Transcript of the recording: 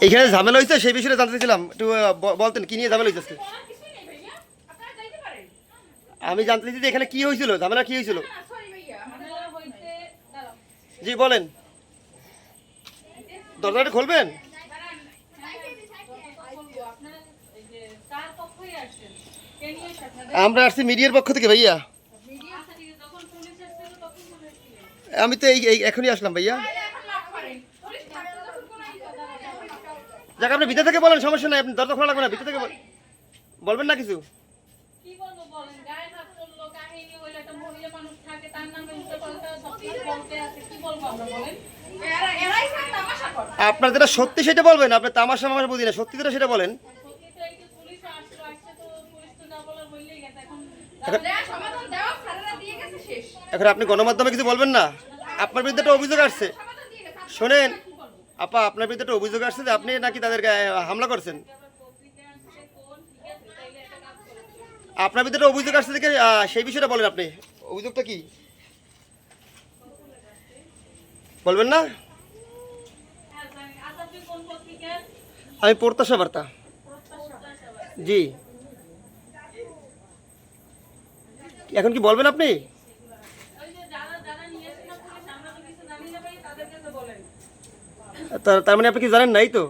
এইখানে ঝামেলা হয়েছে সেই বিষয়ে জানতে চাইছিলাম, একটু বলতেন কি নিয়ে ঝামেলা হয়েছে? আমি জানতে চাইছি যে এখানে কি হয়েছিল, ঝামেলা কি হয়েছিল? জি বলেন, দরজাটা খুলবেন। আমরা আসছি মিডিয়ার পক্ষ থেকে ভাইয়া। আমি তো এই এখনই আসলাম ভাইয়া। যাক আপনি ভিতর থেকে বলেন, সমস্যা নাই, আপনি দরজা খোলা লাগবে না, ভিতর থেকে বলবেন না কিছু। আপনার যেটা সত্যি সেটা বলবেন, আপনি তামাশা মামাশা বুঝি না, সত্যি যেটা সেটা বলেন। এখন আপনি গণমাধ্যমে কিছু বলবেন না? আপনার বিরুদ্ধে একটা অভিযোগ আসছে, শোনেন আপা, আপনার বিরুদ্ধে একটা অভিযোগ আসছে যে আপনি নাকি তাদের গায়ে হামলা করছেন। আপনার বিরুদ্ধে একটা অভিযোগ আসছে দেখে সেই বিষয়টা বলেন, আপনি অভিযোগটা কি বলবেন না? আমি প্রত্যাশা বার্তা। জি, এখন কি বলবেন আপনি? তার মানে আপনি কি জানেন নাই তো?